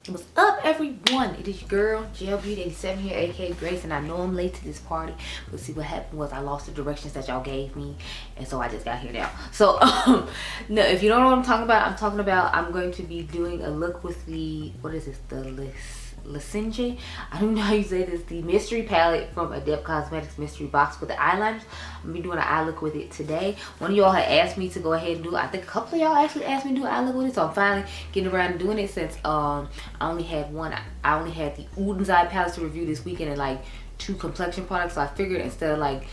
What's up, everyone? It is your girl Gel Beauty 87 here, aka Grace, and I know I'm late to this party, but see, what happened was I lost the directions that y'all gave me, and so I just got here now. So no, if you don't know what I'm talking about I'm going to be doing a look with the, what is this, the Ladson, I don't know how you say this, the mystery palette from Adept Cosmetics mystery box with the eyeliners. I'm gonna be doing an eye look with it today. One of y'all had asked me to go ahead and do it. I think a couple of y'all actually asked me to do an eye look with it, so I'm finally getting around to doing it since I only had the Huda's eye palette to review this weekend and like 2 complexion products. So I figured instead of like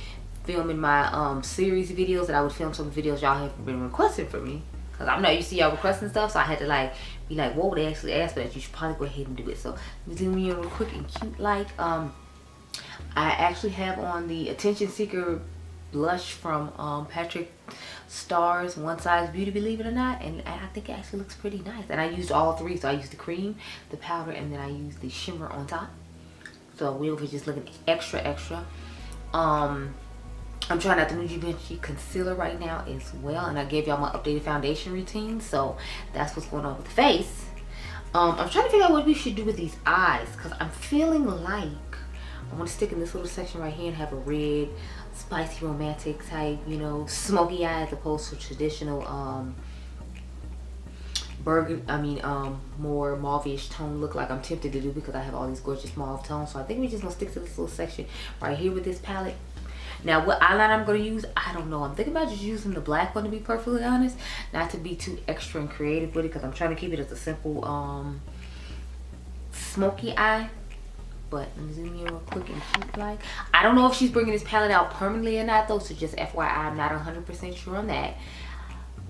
filming my series videos, that I would film some videos y'all have been requesting for me, because I'm not used to y'all requesting stuff, so I had to like be like, whoa, they actually asked for that, you should probably go ahead and do it. So let me do me real quick and cute like. I actually have on the Attention Seeker blush from Patrick Starr's One Size Beauty, believe it or not, and I think it actually looks pretty nice. And I used all 3, so I used the cream, the powder, and then I used the shimmer on top, so we over just looking extra. I'm trying out the new Diypansy concealer right now as well, and I gave y'all my updated foundation routine, so that's what's going on with the face. I'm trying to figure out what we should do with these eyes, because I'm feeling like I want to stick in this little section right here and have a red, spicy, romantic type, you know, smoky eye, as opposed to traditional more mauve-ish tone look like I'm tempted to do, because I have all these gorgeous mauve tones. So I think we're just gonna stick to this little section right here with this palette. Now, what eyeliner I'm going to use, I don't know. I'm thinking about just using the black one, to be perfectly honest. Not to be too extra and creative with it, because I'm trying to keep it as a simple smoky eye. But let me zoom in real quick and keep like. I don't know if she's bringing this palette out permanently or not, though. So just FYI, I'm not 100% sure on that.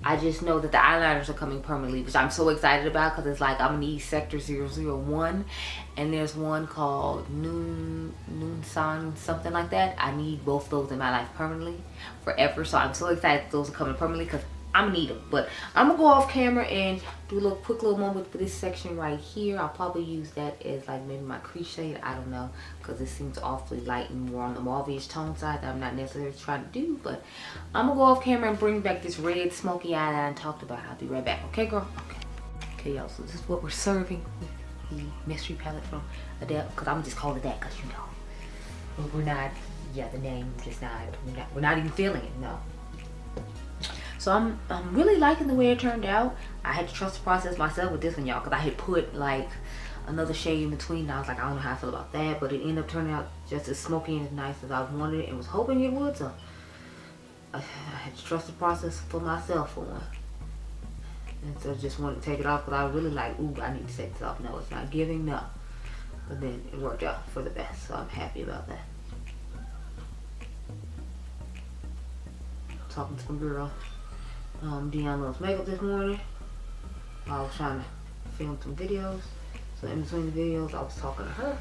I just know that the eyeliners are coming permanently, which I'm so excited about, because it's like I'm gonna need Sector 001, and there's one called Noon Sun, something like that. I need both those in my life permanently, forever. So I'm so excited that those are coming permanently, because I'm gonna need them. But I'm gonna go off camera and do a little quick little moment for this section right here. I'll probably use that as like maybe my crease shade. I don't know, because it seems awfully light and more on the mauve-ish tone side that I'm not necessarily trying to do. But I'm gonna go off camera and bring back this red smoky eye that I talked about. I'll be right back. Okay, girl? Okay, y'all. So this is what we're serving with the mystery palette from Adept, because I'm just calling it that, because you know, but we're not. Yeah, the name just not. We're not even feeling it. No. So I'm really liking the way it turned out. I had to trust the process myself with this one, y'all, because I had put like another shade in between, and I was like, I don't know how I feel about that, but it ended up turning out just as smoky and as nice as I wanted it and was hoping it would. So I had to trust the process for myself for one. And so I just wanted to take it off, because I was really like, ooh, I need to take this off. No, it's not giving, no. But then it worked out for the best, so I'm happy about that. Talking to my girl Dionluvsmakeup this morning. I was trying to film some videos, so in between the videos I was talking to her.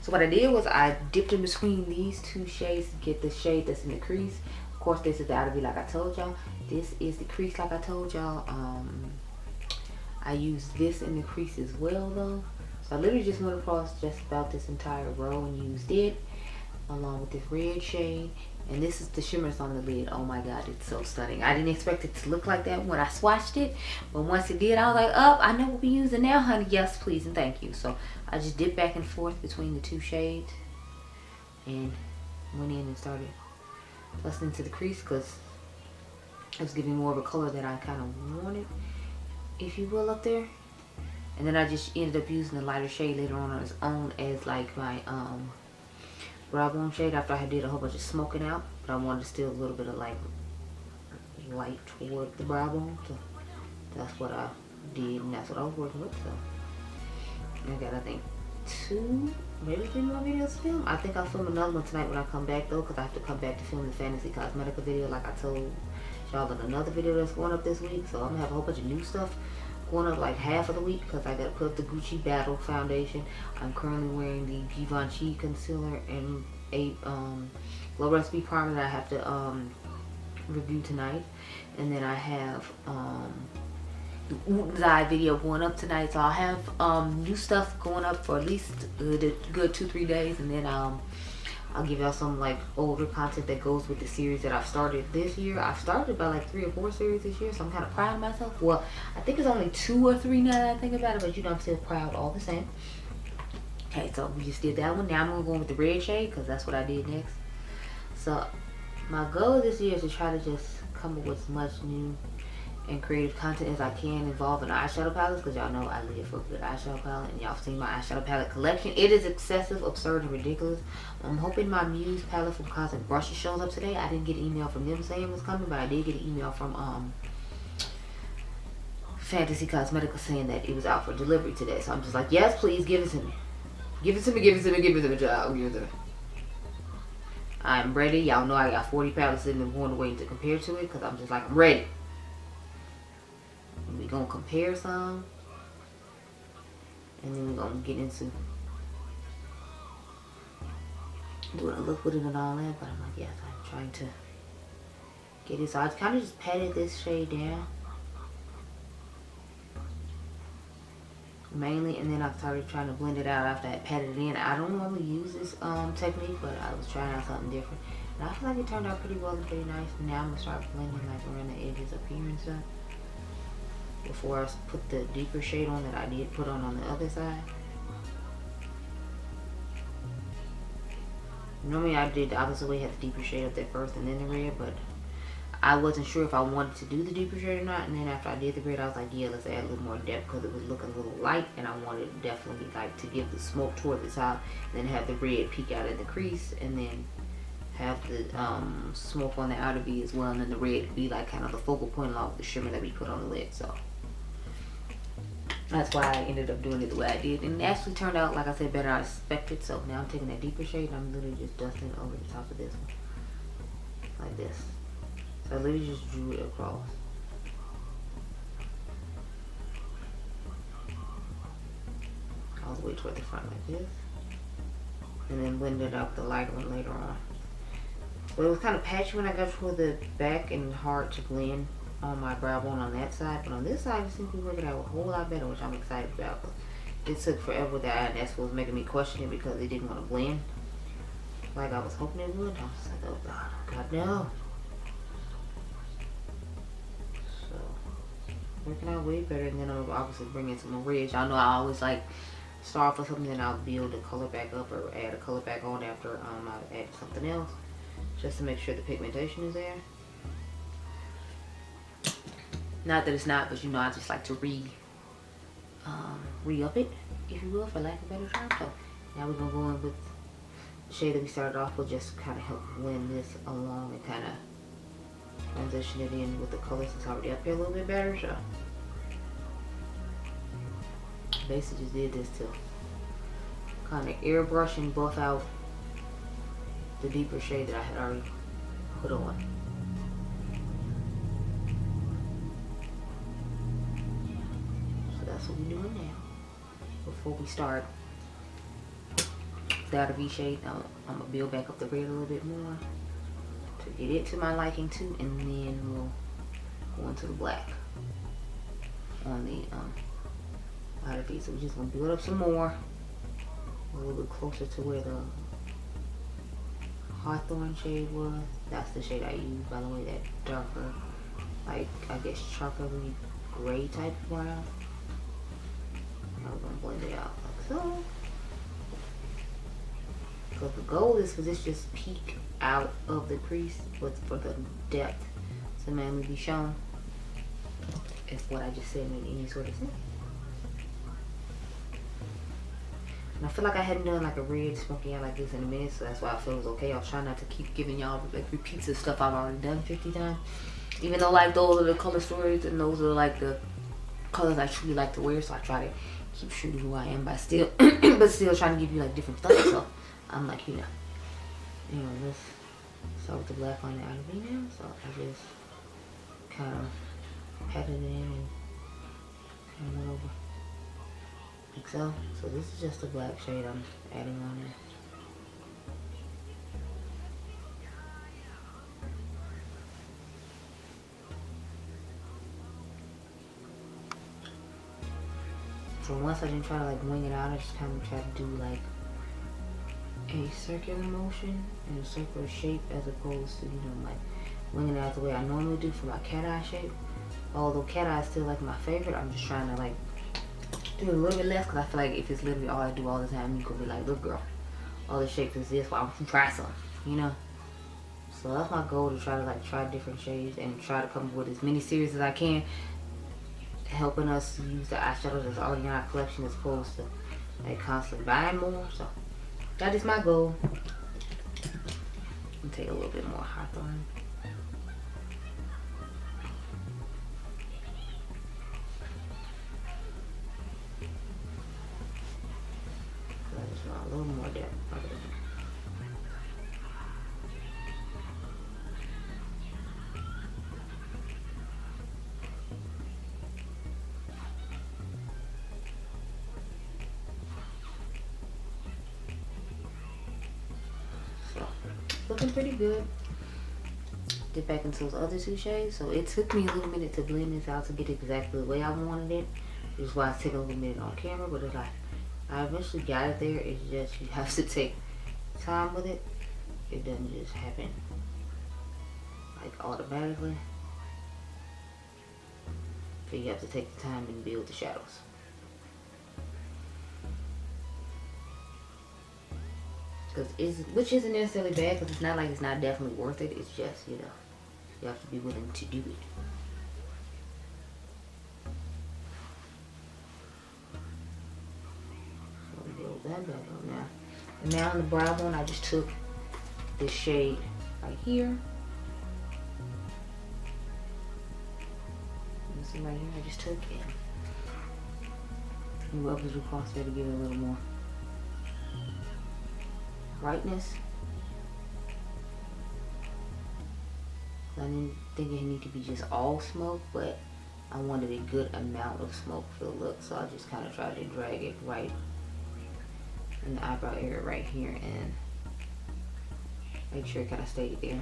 So what I did was I dipped in between these 2 shades to get the shade that's in the crease. Of course, this is the outer V like I told y'all. This is the crease like I told y'all. I used this in the crease as well though. So I literally just went across just about this entire row and used it along with this red shade. And this is the shimmers on the lid. Oh my god, it's so stunning. I didn't expect it to look like that when I swatched it, but once it did, I was like, oh, I know what we're using now, honey. Yes, please, and thank you. So I just dipped back and forth between the 2 shades and went in and started pressing into the crease, because it was giving more of a color that I kind of wanted, if you will, up there. And then I just ended up using the lighter shade later on its own as like my brow bone shade, after I did a whole bunch of smoking out, but I wanted still a little bit of like light toward the brow bone, so that's what I did, and that's what I was working with. So I got, I think, 2, maybe 3 more videos to film. I think I'll film another one tonight when I come back though, because I have to come back to film the Fantasy Cosmetica video like I told y'all in another video that's going up this week. So I'm gonna have a whole bunch of new stuff going up like half of the week, because I gotta put up the Gucci Battle foundation. I'm currently wearing the Diypansy concealer and a Glow Recipe primer that I have to review tonight. And then I have the Huda's eye video going up tonight, so I'll have new stuff going up for at least a good 2-3 days, and then I'll give y'all some like older content that goes with the series that I've started this year. I've started about like 3 or 4 series this year, so I'm kind of proud of myself. Well, I think it's only 2 or 3 now that I think about it, but you know, I'm still proud all the same. Okay, so we just did that one. Now I'm gonna go with the red shade because that's what I did next. So my goal this year is to try to just come up with as much new and creative content as I can involving eyeshadow palettes, because y'all know I live for a good eyeshadow palette, and y'all seen my eyeshadow palette collection. It is excessive, absurd, and ridiculous. I'm hoping my Muse palette from Cosmic Brushes shows up today. I didn't get an email from them saying it was coming, but I did get an email from Fantasy Cosmetics saying that it was out for delivery today. So I'm just like, yes, please give it to me. Give it to me, give it to me, give it to me, child. Give it to me. I'm ready. Y'all know I got 40 palettes in the one way to compare to it, because I'm just like, I'm ready. We're gonna compare some, and then we're gonna get into doing a look with it and all that. But I'm like, yes, I'm trying to get it. So I kind of just patted this shade down mainly, and then I started trying to blend it out after I patted it in. I don't normally use this technique, but I was trying out something different, and I feel like it turned out pretty well and pretty nice. Now I'm gonna start blending like around the edges up here and stuff before I put the deeper shade on that I did put on the other side. Normally I did the opposite way, had the deeper shade up there first and then the red, but I wasn't sure if I wanted to do the deeper shade or not. And then after I did the red, I was like, yeah, let's add a little more depth, because it was looking a little light, and I wanted definitely like to give the smoke toward the top, and then have the red peek out in the crease, and then have the smoke on the outer V as well, and then the red be like kind of the focal point along with the shimmer that we put on the lid. So that's why I ended up doing it the way I did, and it actually turned out, like I said, better than I expected. So now I'm taking that deeper shade and I'm literally just dusting it over the top of this one like this. So I literally just drew it across. All the way toward the front like this, and then blend it up the lighter one later on. But it was kind of patchy when I got toward the back and hard to blend on my brow bone on that side, but on this side it seems to be working out a whole lot better, which I'm excited about. But it took forever that, and that's what was making me question it, because it didn't want to blend like I was hoping it would. I was like, oh god no. So working out way better, and then I'm obviously bringing some more reds. Y'all know I always like start off with something, then I'll build the color back up or add a color back on after I add something else, just to make sure the pigmentation is there. Not that it's not, but you know, I just like to re-up it, if you will, for lack of a better term. So now we're gonna go in with the shade that we started off with, just kind of help blend this along and kind of transition it in with the colors that's already up here a little bit better. So basically just did this to kind of airbrush and buff out the deeper shade that I had already put on. That's what we're doing now. Before we start the outer V shade, I'm gonna build back up the red a little bit more to get it to my liking too, and then we'll go into the black on the outer V. So we're just gonna build up some more, a little bit closer to where the Hawthorne shade was. That's the shade I used, by the way, that darker, like I guess chocolatey gray type brown. I'm gonna blend it out like so. Because the goal is for this just peek out of the crease, but for the depth to mainly be shown. If what I just said made any sort of sense. And I feel like I hadn't done like a red smoky eye like this in a minute, so that's why I feel it was okay. I was trying not to keep giving y'all like repeats of stuff I've already done 50 times. Even though like those are the color stories and those are like the colors I truly like to wear, so I try to keep true to who I am, but still but still trying to give you like different stuff. So I'm like, you know, let's start with the black on the outer V now. So I just kind of patted it in and kind of went over like so. So this is just the black shade I'm adding on there. So once I didn't try to like wing it out, I just kind of tried to do like a circular motion and a circular shape as opposed to, you know, like winging it out the way I normally do for my cat eye shape. Although cat eye is still like my favorite, I'm just trying to like do a little bit less because I feel like if it's literally all I do all the time, you could be like, look girl, all the shapes is this, why don't you try some, you know? So that's my goal, to try to like try different shades and try to come up with as many series as I can, helping us use the eyeshadows that's already in our collection as opposed to like constantly buying more. So that is my goal. And take a little bit more Hawthorne. I just want a little more depth. Looking pretty good. Dip back into those other two shades. So it took me a little minute to blend this out to get exactly the way I wanted it. Which is why it's taking a little minute on camera. But it's like, I eventually got it there. It's just, you have to take time with it. It doesn't just happen like automatically. So you have to take the time and build the shadows. Which isn't necessarily bad, because it's not like it's not definitely worth it. It's just, you know, you have to be willing to do it. So build that back on now. And now on the brow bone, I just took this shade right here. You see right here, I just took it and rubbed it across there to give it a little more brightness. I didn't think it needed to be just all smoke, but I wanted a good amount of smoke for the look, so I just kind of tried to drag it right in the eyebrow area right here and make sure it kind of stayed there.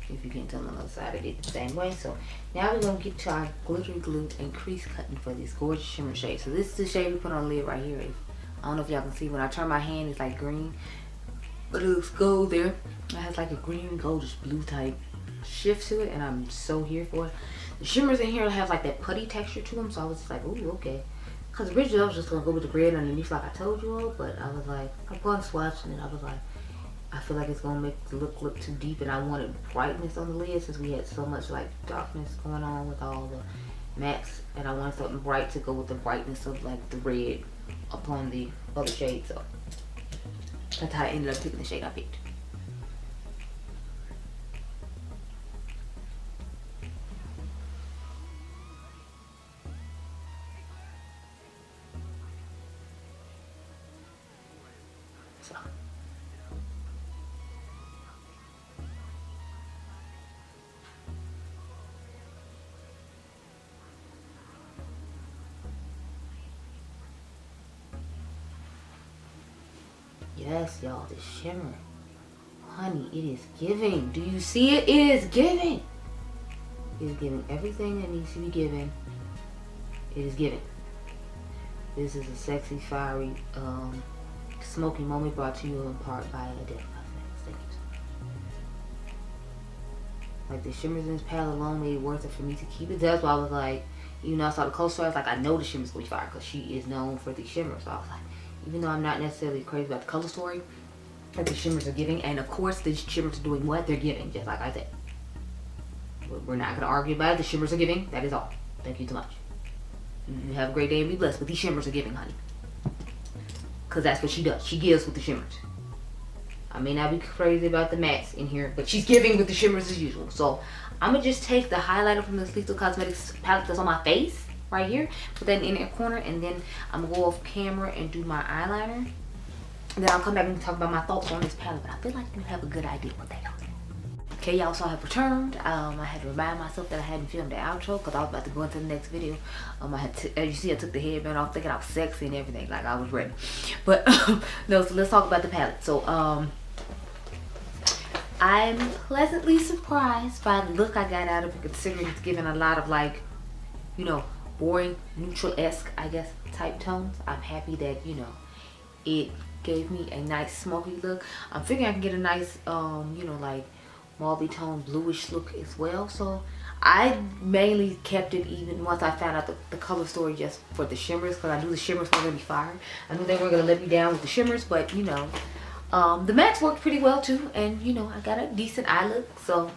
If you can't tell on the other side, I did the same way. So now we're gonna get to our glittery glue and crease cutting for this gorgeous shimmer shade. So this is the shade we put on the lid right here. I don't know if y'all can see, when I turn my hand, it's like green, but it looks gold there. It has like a green, goldish blue type shift to it, and I'm so here for it. The shimmers in here have like that putty texture to them, so I was just like, ooh, okay. Because originally I was just gonna go with the red underneath like I told you all, but I was like, I'm going to swatch, and then I was like, I feel like it's gonna make the look too deep, and I wanted brightness on the lid since we had so much like darkness going on with all the mattes, and I wanted something bright to go with the brightness of like the red upon the other shade. So that's how I ended up picking the shade I picked. So yes, y'all, this shimmer, honey, it is giving. Do you see it? It is giving. It is giving everything that needs to be given. It is giving. This is a sexy, fiery, smoky moment brought to you in part by Adept. Like the shimmers in this palette alone made it worth it for me to keep it. That's why I was like, even though I saw the close story, I was like, I know the shimmer's gonna be fire because she is known for the shimmers. So I was like, even though I'm not necessarily crazy about the color story, but the shimmers are giving, and of course the shimmers are doing what they're giving, just like I said. We're not gonna argue about it. The shimmers are giving. That is all. Thank you so much. You have a great day and be blessed. But these shimmers are giving, honey, because that's what she does. She gives with the shimmers. I may not be crazy about the mattes in here, but she's giving with the shimmers as usual. So I'm gonna just take the highlighter from this Lethal Cosmetics palette that's on my face right here, put that in the inner corner, and then I'm gonna go off camera and do my eyeliner. And then I'll come back and talk about my thoughts on this palette, but I feel like you have a good idea what they are. Okay, y'all, so I have returned. I had to remind myself that I hadn't filmed the outro because I was about to go into the next video. I had to, as you see, I took the headband off thinking I was sexy and everything, like I was ready. But no, so let's talk about the palette. So I'm pleasantly surprised by the look I got out of it, considering it's giving a lot of like, you know, boring, neutral-esque, I guess, type tones. I'm happy that, you know, it gave me a nice smoky look. I'm figuring I can get a nice, you know, like mauve tone bluish look as well. So I mainly kept it even once I found out the color story just for the shimmers, because I knew the shimmers were going to be fire. I knew they were going to let me down with the shimmers, but you know, the mattes worked pretty well too, and you know, I got a decent eye look. So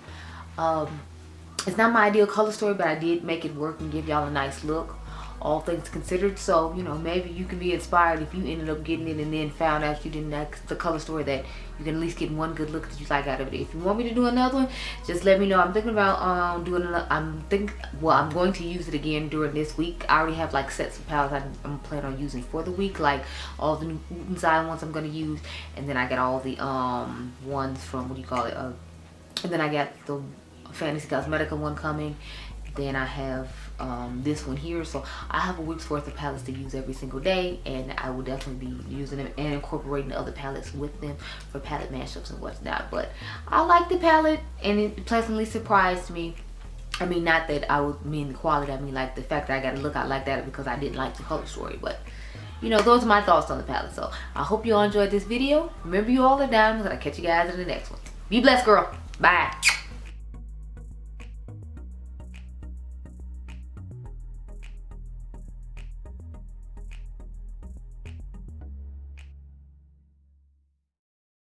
it's not my ideal color story, but I did make it work and give y'all a nice look, all things considered. So you know, maybe you can be inspired if you ended up getting it and then found out you didn't like the color story, that you can at least get one good look that you like out of it. If you want me to do another one, just let me know. I'm thinking about doing another. I'm going to use it again during this week. I already have like sets of palettes I'm planning on using for the week, like all the new inside ones I'm going to use, and then I got all the ones from, what do you call it, and then I got the Fantasy Cosmetica one coming. Then I have this one here. So I have a week's worth of palettes to use every single day, and I will definitely be using them and incorporating other palettes with them for palette mashups and whatnot. But I like the palette, and it pleasantly surprised me. I mean, not that I would mean the quality, I mean like the fact that I got a look out like that because I didn't like the color story. But you know, those are my thoughts on the palette. So I hope you all enjoyed this video. Remember, you all are diamonds, and I'll catch you guys in the next one. Be blessed, girl. Bye.